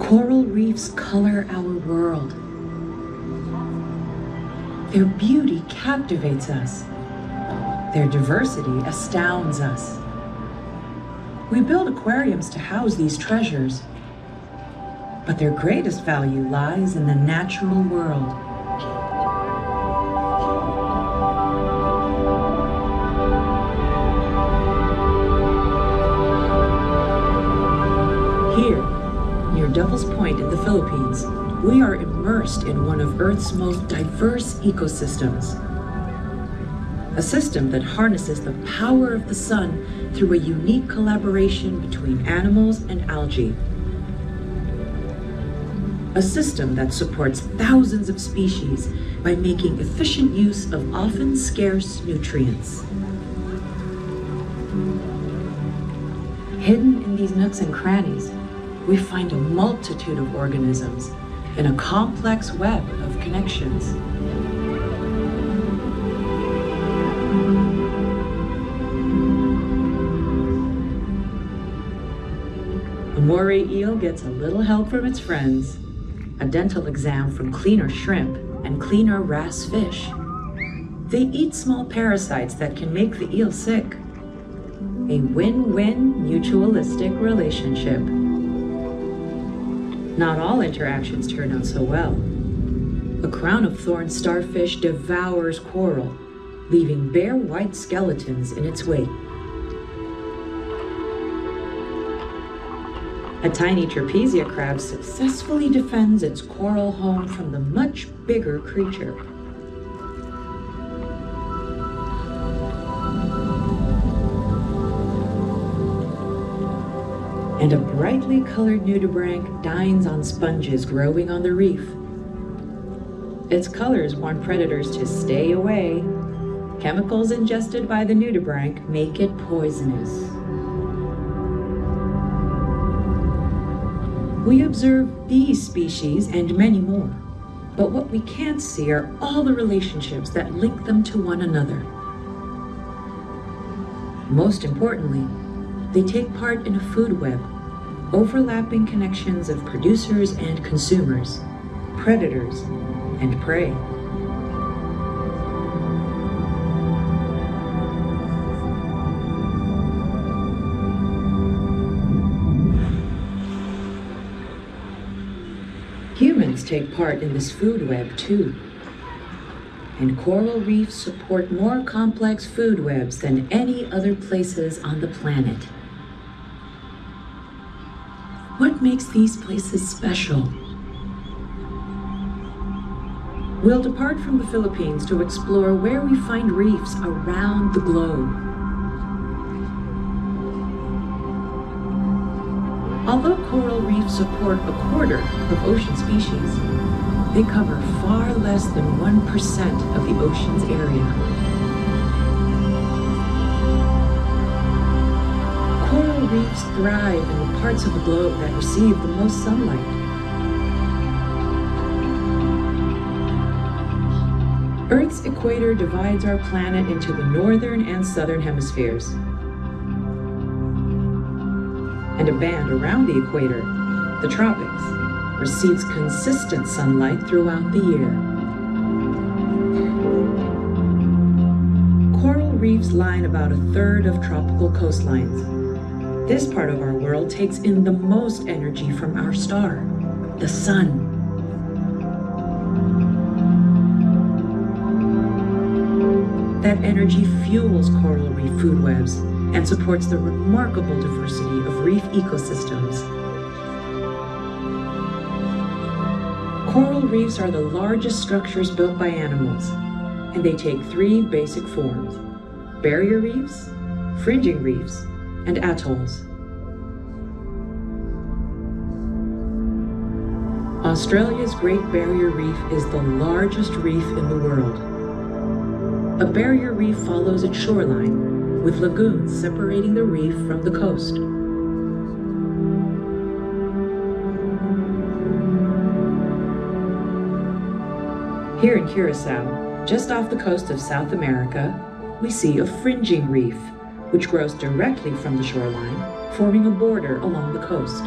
Coral reefs color our world. Their beauty captivates us. Their diversity astounds us. We build aquariums to house these treasures, but their greatest value lies in the natural world. Here, near Devil's Point in the Philippines, we are immersed in one of Earth's most diverse ecosystems. A system that harnesses the power of the sun through a unique collaboration between animals and algae. A system that supports thousands of species by making efficient use of often scarce nutrients. Hidden in these nooks and crannies, we find a multitude of organisms in a complex web of connections. A moray eel gets a little help from its friends, a dental exam from cleaner shrimp and cleaner wrasse fish. They eat small parasites that can make the eel sick. A win-win mutualistic relationship. Not all interactions turn out so well. A crown-of-thorns starfish devours coral, leaving bare white skeletons in its wake. A tiny trapezia crab successfully defends its coral home from the much bigger creature. And a brightly colored nudibranch dines on sponges growing on the reef. Its colors warn predators to stay away. Chemicals ingested by the nudibranch make it poisonous. We observe these species and many more, but what we can't see are all the relationships that link them to one another. Most importantly, they take part in a food web, overlapping connections of producers and consumers, predators and prey. Humans take part in this food web too. And coral reefs support more complex food webs than any other places on the planet. What makes these places special? We'll depart from the Philippines to explore where we find reefs around the globe. Although coral reefs support a quarter of ocean species, they cover far less than 1% of the ocean's area. Coral reefs thrive in the parts of the globe that receive the most sunlight. Earth's equator divides our planet into the northern and southern hemispheres. And a band around the equator, the tropics, receives consistent sunlight throughout the year. Coral reefs line about a third of tropical coastlines. This part of our world takes in the most energy from our star, the sun. That energy fuels coral reef food webs and supports the remarkable diversity of reef ecosystems. Coral reefs are the largest structures built by animals, and they take three basic forms: barrier reefs, fringing reefs, and atolls. Australia's Great Barrier Reef is the largest reef in the world. A barrier reef follows its shoreline, with lagoons separating the reef from the coast. Here in Curacao, just off the coast of South America, we see a fringing reef, which grows directly from the shoreline, forming a border along the coast.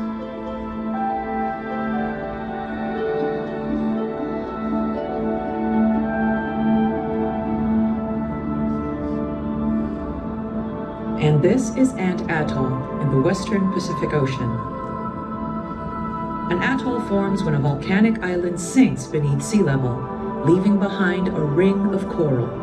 This is Ant Atoll in the western Pacific Ocean. An atoll forms when a volcanic island sinks beneath sea level, leaving behind a ring of coral.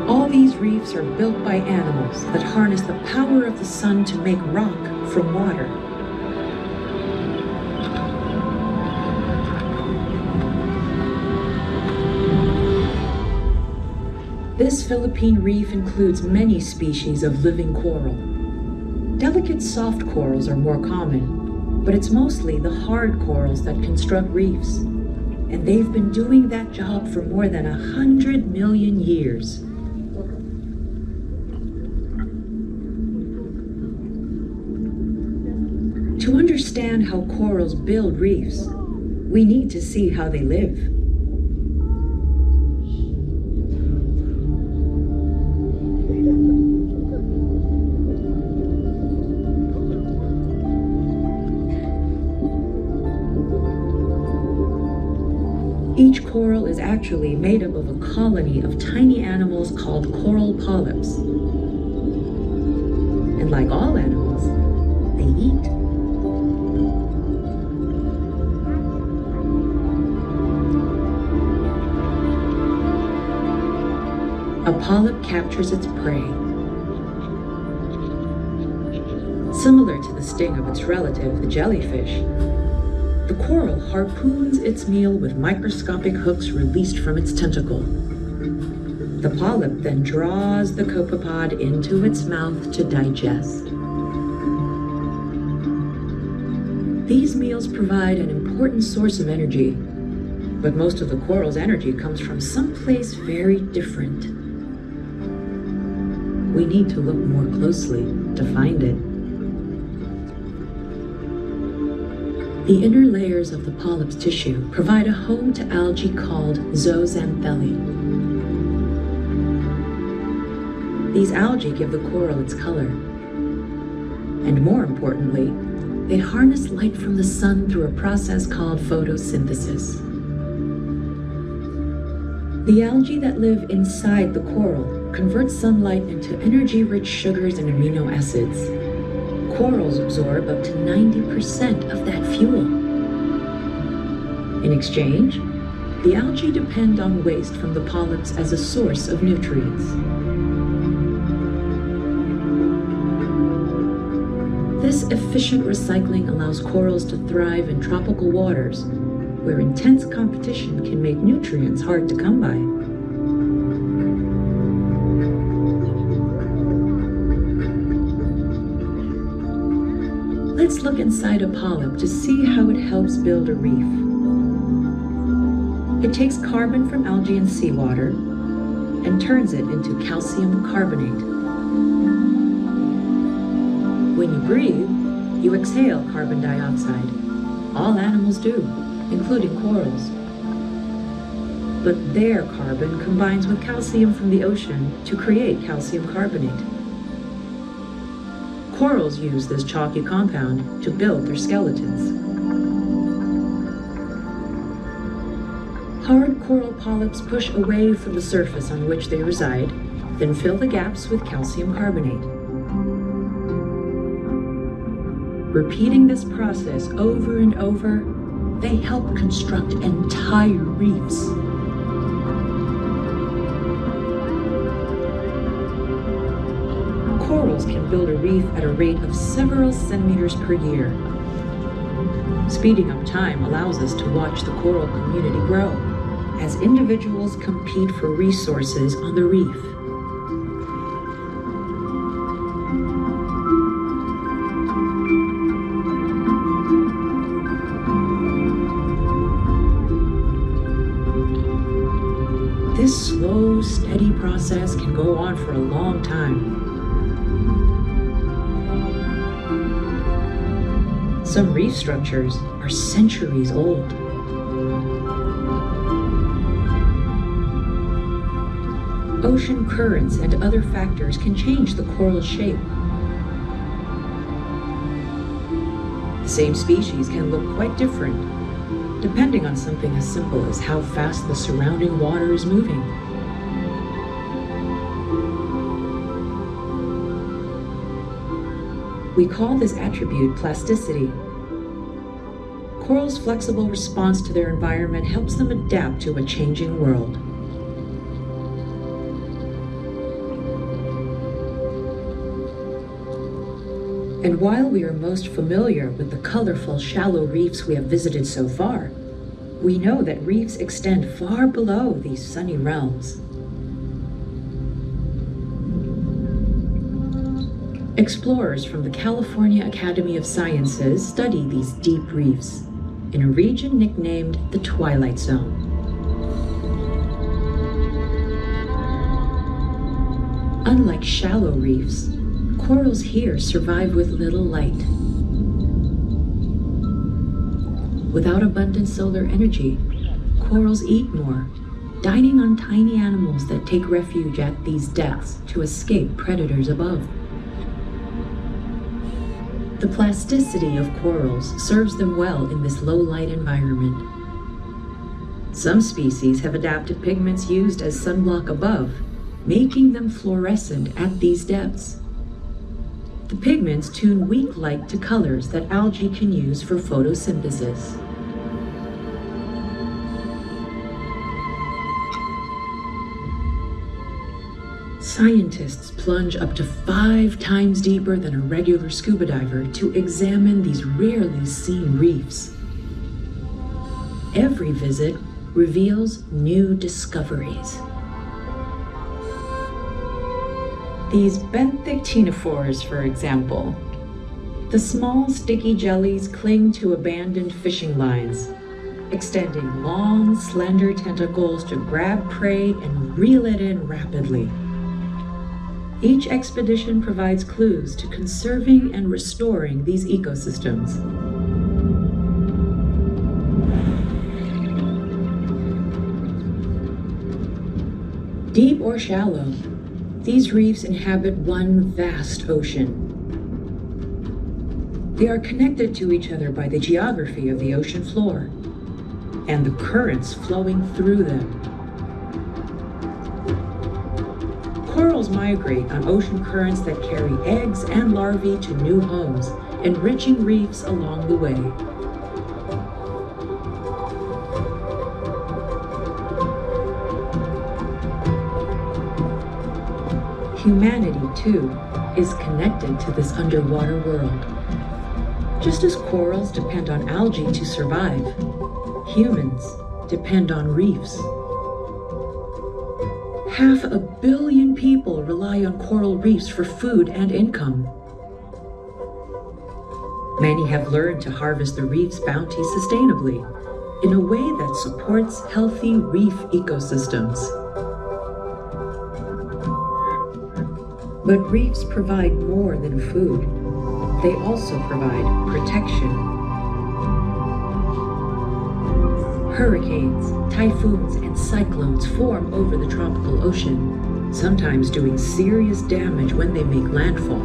All these reefs are built by animals that harness the power of the sun to make rock from water. This Philippine reef includes many species of living coral. Delicate soft corals are more common, but it's mostly the hard corals that construct reefs. And they've been doing that job for more than 100 million years. To understand how corals build reefs, we need to see how they live. Each coral is actually made up of a colony of tiny animals called coral polyps. And like all animals, they eat. A polyp captures its prey. Similar to the sting of its relative, the jellyfish, the coral harpoons its meal with microscopic hooks released from its tentacle. The polyp then draws the copepod into its mouth to digest. These meals provide an important source of energy, but most of the coral's energy comes from someplace very different. We need to look more closely to find it. The inner layers of the polyp's tissue provide a home to algae called zooxanthellae. These algae give the coral its color. And more importantly, they harness light from the sun through a process called photosynthesis. The algae that live inside the coral convert sunlight into energy-rich sugars and amino acids. Corals absorb up to 90% of that fuel. In exchange, the algae depend on waste from the polyps as a source of nutrients. This efficient recycling allows corals to thrive in tropical waters, where intense competition can make nutrients hard to come by. Let's look inside a polyp to see how it helps build a reef. It takes carbon from algae and seawater and turns it into calcium carbonate. When you breathe, you exhale carbon dioxide. All animals do, including corals. But their carbon combines with calcium from the ocean to create calcium carbonate. Corals use this chalky compound to build their skeletons. Hard coral polyps push away from the surface on which they reside, then fill the gaps with calcium carbonate. Repeating this process over and over, they help construct entire reefs. Corals can build a reef at a rate of several centimeters per year. Speeding up time allows us to watch the coral community grow as individuals compete for resources on the reef. This slow, steady process can go on for a long time. Some reef structures are centuries old. Ocean currents and other factors can change the coral's shape. The same species can look quite different, depending on something as simple as how fast the surrounding water is moving. We call this attribute plasticity. Corals' flexible response to their environment helps them adapt to a changing world. And while we are most familiar with the colorful, shallow reefs we have visited so far, we know that reefs extend far below these sunny realms. Explorers from the California Academy of Sciences study these deep reefs in a region nicknamed the Twilight Zone. Unlike shallow reefs, corals here survive with little light. Without abundant solar energy, corals eat more, dining on tiny animals that take refuge at these depths to escape predators above. The plasticity of corals serves them well in this low-light environment. Some species have adapted pigments used as sunblock above, making them fluorescent at these depths. The pigments tune weak light to colors that algae can use for photosynthesis. Scientists plunge up to 5 times deeper than a regular scuba diver to examine these rarely seen reefs. Every visit reveals new discoveries. These benthic ctenophores, for example. The small, sticky jellies cling to abandoned fishing lines, extending long, slender tentacles to grab prey and reel it in rapidly. Each expedition provides clues to conserving and restoring these ecosystems. Deep or shallow, these reefs inhabit one vast ocean. They are connected to each other by the geography of the ocean floor and the currents flowing through them. Corals migrate on ocean currents that carry eggs and larvae to new homes, enriching reefs along the way. Humanity, too, is connected to this underwater world. Just as corals depend on algae to survive, humans depend on reefs. 500 million people rely on coral reefs for food and income. Many have learned to harvest the reef's bounty sustainably, in a way that supports healthy reef ecosystems. But reefs provide more than food. They also provide protection. Hurricanes, typhoons, and cyclones form over the tropical ocean, sometimes doing serious damage when they make landfall.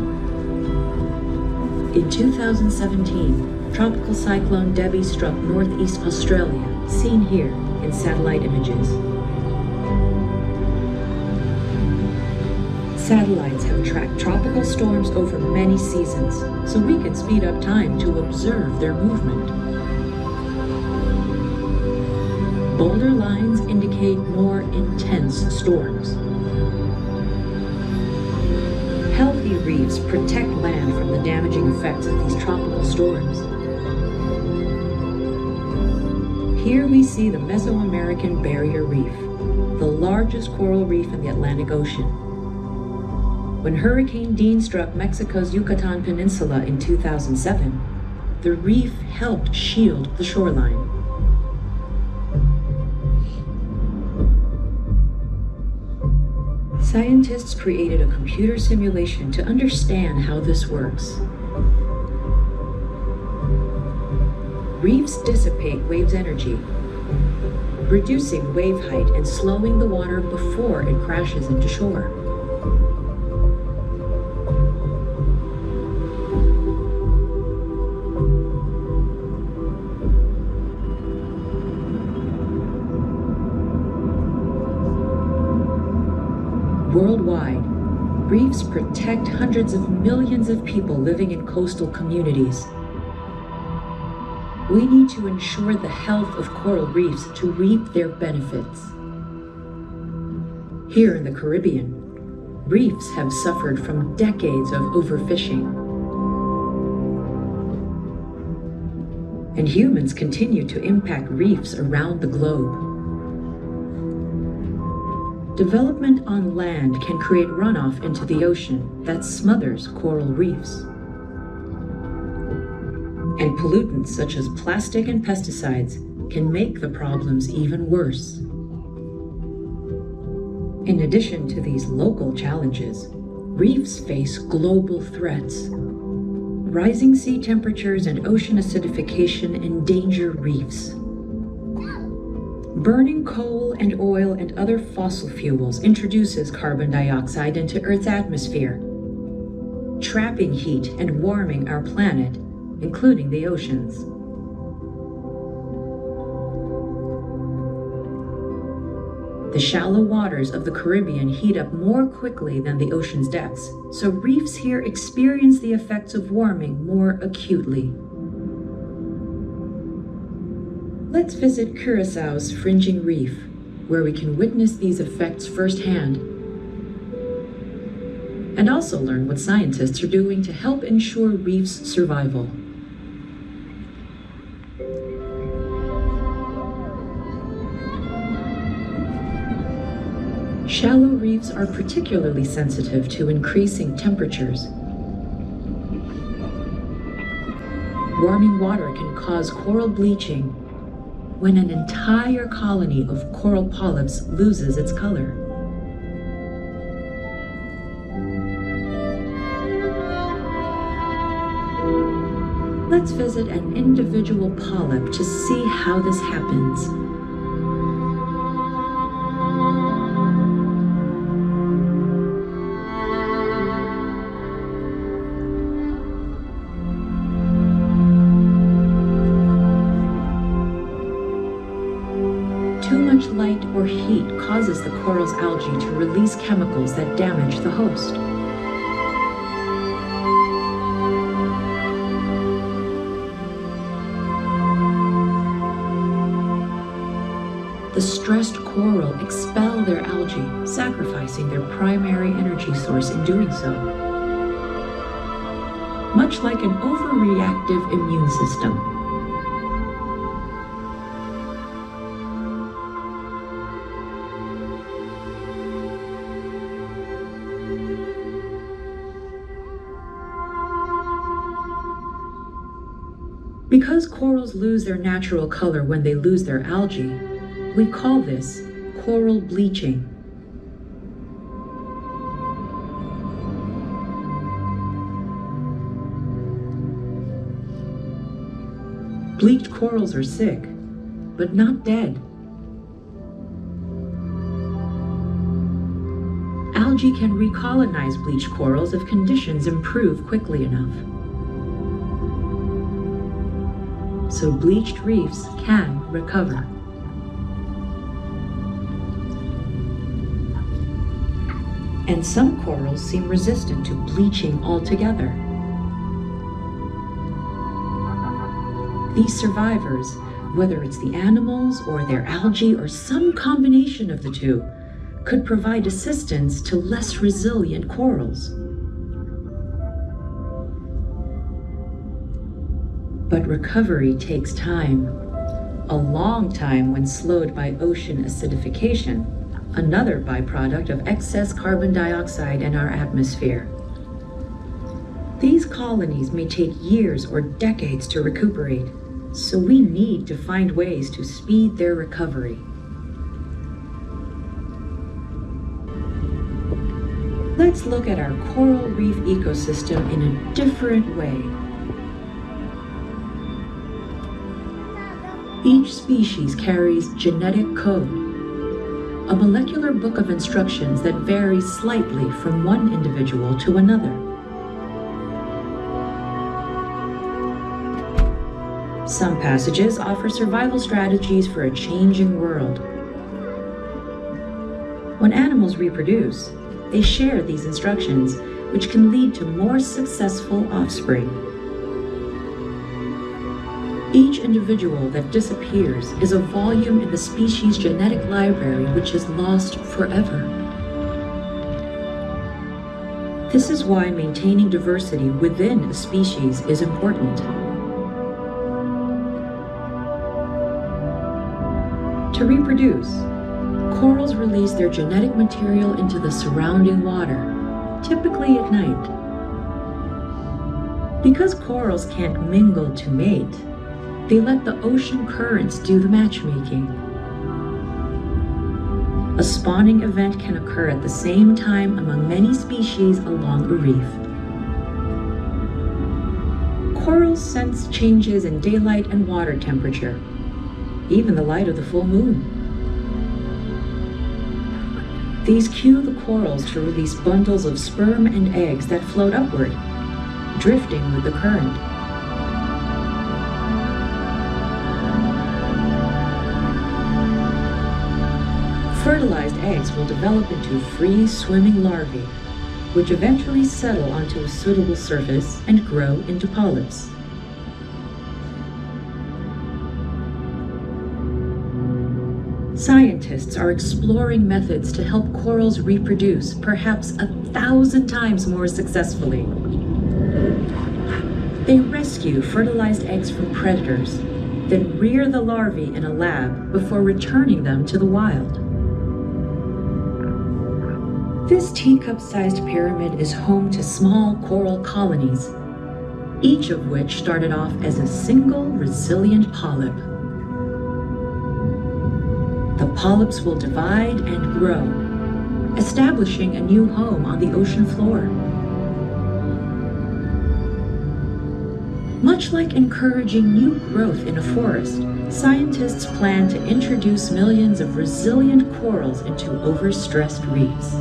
In 2017, Tropical Cyclone Debbie struck northeast Australia, seen here in satellite images. Satellites have tracked tropical storms over many seasons, so we can speed up time to observe their movement. Bolder lines indicate more intense storms. Healthy reefs protect land from the damaging effects of these tropical storms. Here we see the Mesoamerican Barrier Reef, the largest coral reef in the Atlantic Ocean. When Hurricane Dean struck Mexico's Yucatan Peninsula in 2007, the reef helped shield the shoreline. Scientists created a computer simulation to understand how this works. Reefs dissipate waves energy, reducing wave height and slowing the water before it crashes into shore. Worldwide, reefs protect hundreds of millions of people living in coastal communities. We need to ensure the health of coral reefs to reap their benefits. Here in the Caribbean, reefs have suffered from decades of overfishing. And humans continue to impact reefs around the globe. Development on land can create runoff into the ocean that smothers coral reefs. And pollutants such as plastic and pesticides can make the problems even worse. In addition to these local challenges, reefs face global threats. Rising sea temperatures and ocean acidification endanger reefs. Burning coal and oil and other fossil fuels introduces carbon dioxide into Earth's atmosphere, trapping heat and warming our planet, including the oceans. The shallow waters of the Caribbean heat up more quickly than the ocean's depths, so reefs here experience the effects of warming more acutely. Let's visit Curaçao's fringing reef, where we can witness these effects firsthand, and also learn what scientists are doing to help ensure reefs' survival. Shallow reefs are particularly sensitive to increasing temperatures. Warming water can cause coral bleaching when an entire colony of coral polyps loses its color. Let's visit an individual polyp to see how this happens. Too much light or heat causes the coral's algae to release chemicals that damage the host. The stressed coral expel their algae, sacrificing their primary energy source in doing so. Much like an overreactive immune system. Because corals lose their natural color when they lose their algae, we call this coral bleaching. Bleached corals are sick, but not dead. Algae can recolonize bleached corals if conditions improve quickly enough. So bleached reefs can recover. And some corals seem resistant to bleaching altogether. These survivors, whether it's the animals or their algae or some combination of the two, could provide assistance to less resilient corals. But recovery takes time. A long time when slowed by ocean acidification, another byproduct of excess carbon dioxide in our atmosphere. These colonies may take years or decades to recuperate, so we need to find ways to speed their recovery. Let's look at our coral reef ecosystem in a different way. Each species carries genetic code, a molecular book of instructions that varies slightly from one individual to another. Some passages offer survival strategies for a changing world. When animals reproduce, they share these instructions, which can lead to more successful offspring. Each individual that disappears is a volume in the species' genetic library which is lost forever. This is why maintaining diversity within a species is important. To reproduce, corals release their genetic material into the surrounding water, typically at night. Because corals can't mingle to mate, they let the ocean currents do the matchmaking. A spawning event can occur at the same time among many species along a reef. Corals sense changes in daylight and water temperature, even the light of the full moon. These cue the corals to release bundles of sperm and eggs that float upward, drifting with the current. Fertilized eggs will develop into free-swimming larvae, which eventually settle onto a suitable surface and grow into polyps. Scientists are exploring methods to help corals reproduce perhaps 1,000 times more successfully. They rescue fertilized eggs from predators, then rear the larvae in a lab before returning them to the wild. This teacup-sized pyramid is home to small coral colonies, each of which started off as a single resilient polyp. The polyps will divide and grow, establishing a new home on the ocean floor. Much like encouraging new growth in a forest, scientists plan to introduce millions of resilient corals into overstressed reefs.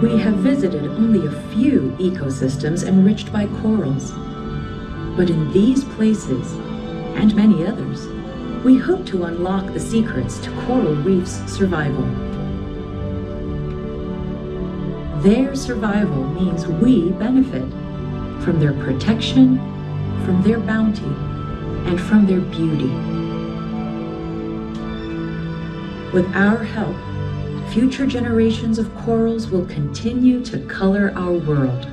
We have visited only a few ecosystems enriched by corals, but in these places, and many others, we hope to unlock the secrets to coral reefs' survival. Their survival means we benefit from their protection, from their bounty, and from their beauty. With our help, future generations of corals will continue to color our world.